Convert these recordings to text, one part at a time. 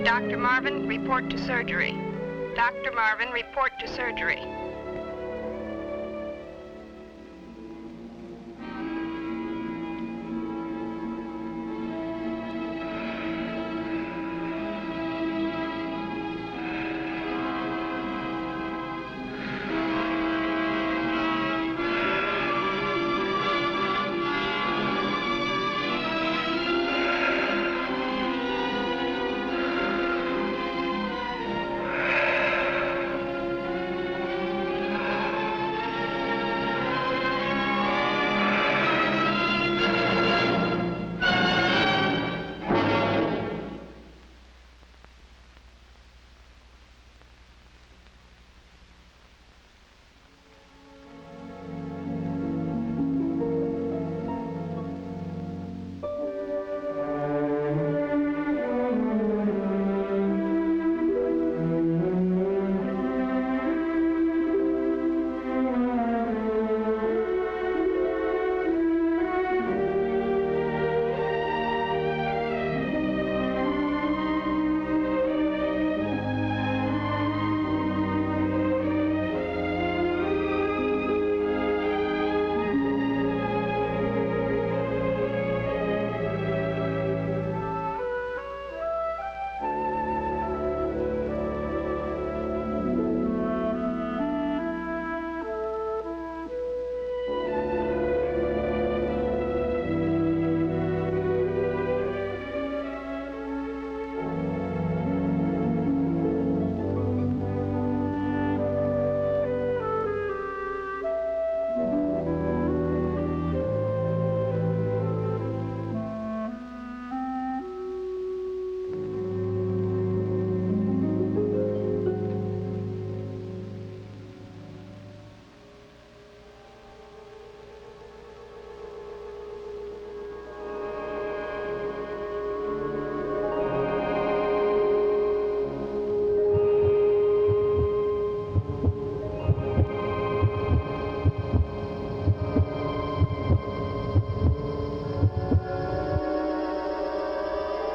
Dr. Marvin, report to surgery. Dr. Marvin, report to surgery.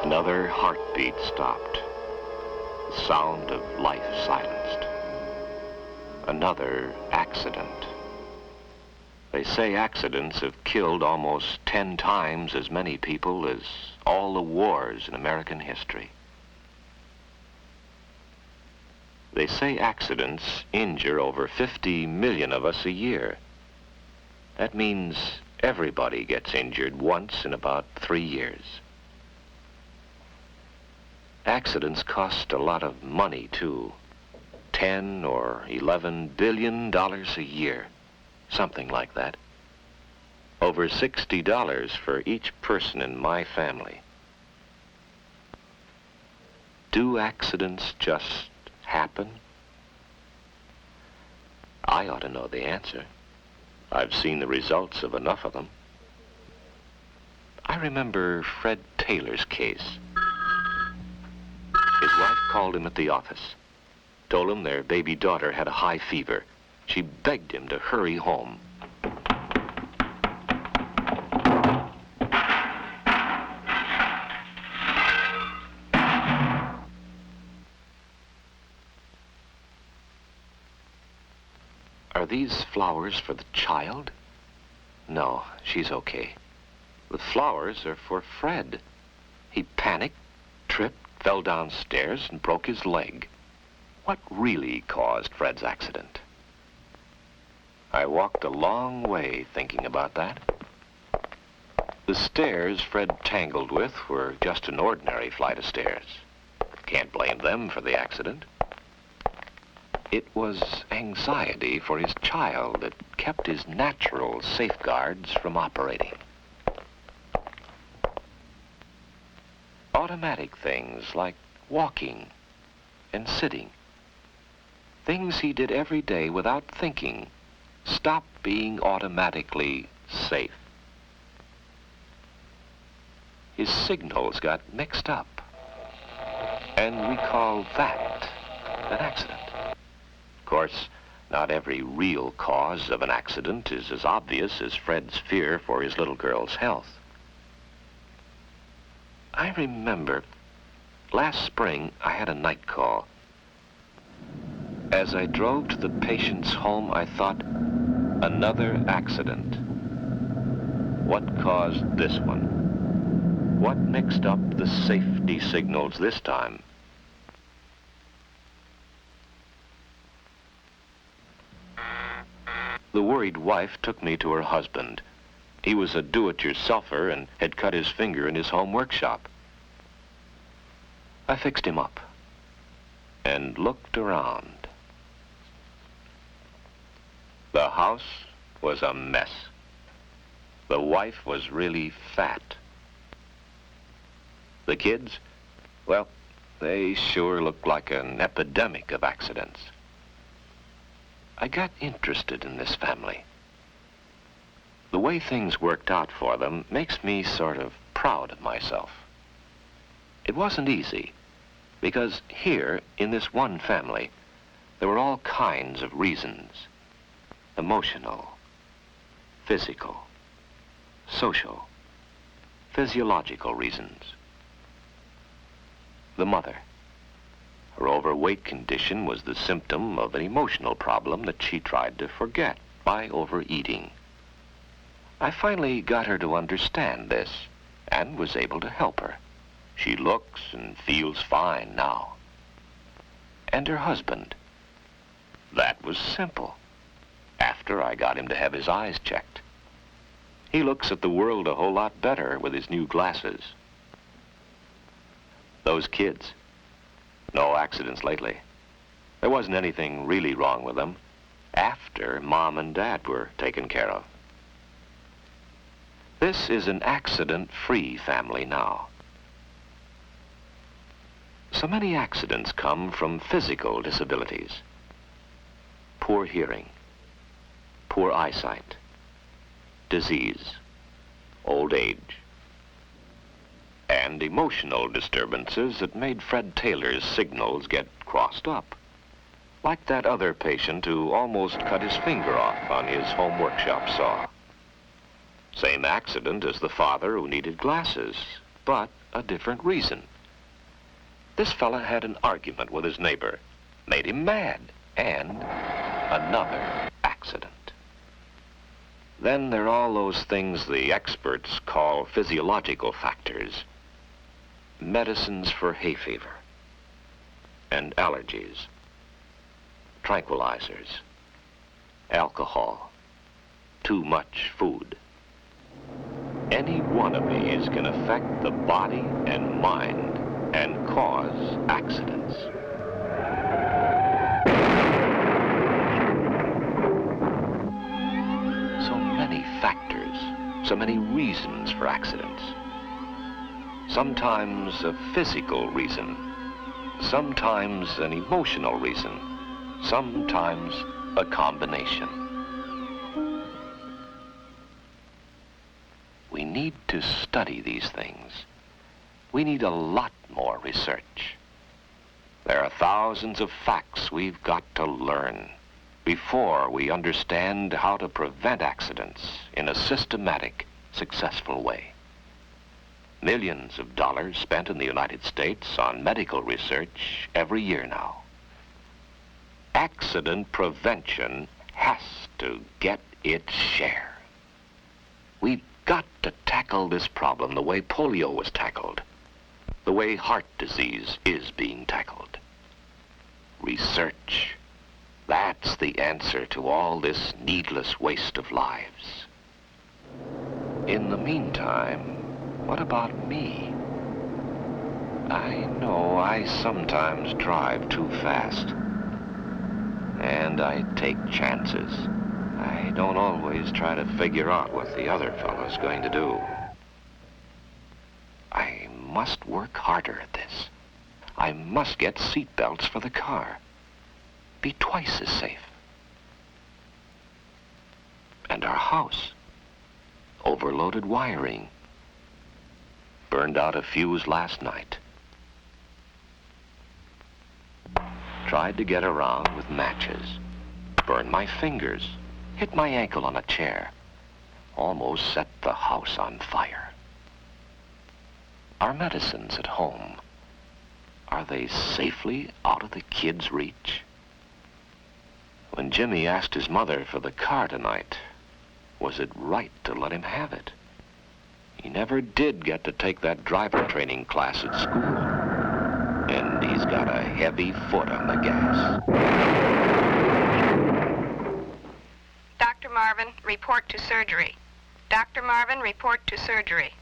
Another heartbeat stopped. The sound of life silenced. Another accident. They say accidents have killed almost 10 times as many people as all the wars in American history. They say accidents injure over 50 million of us a year. That means everybody gets injured once in about 3 years. Accidents cost a lot of money, too. 10 or 11 billion dollars a year. Something like that. Over $60 for each person in my family. Do accidents just happen? I ought to know the answer. I've seen the results of enough of them. I remember Fred Taylor's case. His wife called him at the office, told him their baby daughter had a high fever. She begged him to hurry home. Are these flowers for the child? No, she's okay. The flowers are for Fred. He panicked, tripped, fell downstairs and broke his leg. What really caused Fred's accident? I walked a long way thinking about that. The stairs Fred tangled with were just an ordinary flight of stairs. Can't blame them for the accident. It was anxiety for his child that kept his natural safeguards from operating. Automatic things like walking and sitting, things he did every day without thinking, stopped being automatically safe. His signals got mixed up, and we call that an accident. Of course, not every real cause of an accident is as obvious as Fred's fear for his little girl's health. I remember Last spring, I had a night call. As I drove to the patient's home, I thought, another accident. What caused this one? What mixed up the safety signals this time? The worried wife took me to her husband. He was a do-it-yourselfer and had cut his finger in his home workshop. I fixed him up and looked around. The house was a mess. The wife was really fat. The kids, well, they sure looked like an epidemic of accidents. I got interested in this family. The way things worked out for them makes me sort of proud of myself. It wasn't easy, because here, in this one family, there were all kinds of reasons. Emotional, physical, social, physiological reasons. The mother. Her overweight condition was the symptom of an emotional problem that she tried to forget by overeating. I finally got her to understand this and was able to help her. She looks and feels fine now. And her husband. That was simple. After I got him to have his eyes checked. He looks at the world a whole lot better with his new glasses. Those kids. No accidents lately. There wasn't anything really wrong with them after Mom and Dad were taken care of. This is an accident-free family now. So many accidents come from physical disabilities. Poor hearing, poor eyesight, disease, old age, and emotional disturbances that made Fred Taylor's signals get crossed up. Like that other patient who almost cut his finger off on his home workshop saw. Same accident as the father who needed glasses, but a different reason. This fella had an argument with his neighbor, made him mad, and another accident. Then there are all those things the experts call physiological factors. Medicines for hay fever and allergies, tranquilizers, alcohol, too much food. Any one of these can affect the body and mind and cause accidents. So many factors, so many reasons for accidents. Sometimes a physical reason, sometimes an emotional reason, sometimes a combination. We need to study these things. We need a lot more research. There are thousands of facts we've got to learn before we understand how to prevent accidents in a systematic, successful way. Millions of dollars spent in the United States on medical research every year now. Accident prevention has to get its share. We've got to tackle this problem the way polio was tackled, the way heart disease is being tackled. Research. That's the answer to all this needless waste of lives. In the meantime, what about me? I know I sometimes drive too fast. And I take chances. I don't always try to figure out what the other fellow's going to do. I must work harder at this. I must get seat belts for the car. Be twice as safe. And our house. Overloaded wiring. Burned out a fuse last night. Tried to get around with matches. Burned my fingers. Hit my ankle on a chair. Almost set the house on fire. Our medicines at home. Are they safely out of the kid's reach? When Jimmy asked his mother for the car tonight, was it right to let him have it? He never did get to take that driver training class at school. And he's got a heavy foot on the gas. Dr. Marvin, report to surgery. Dr. Marvin, report to surgery.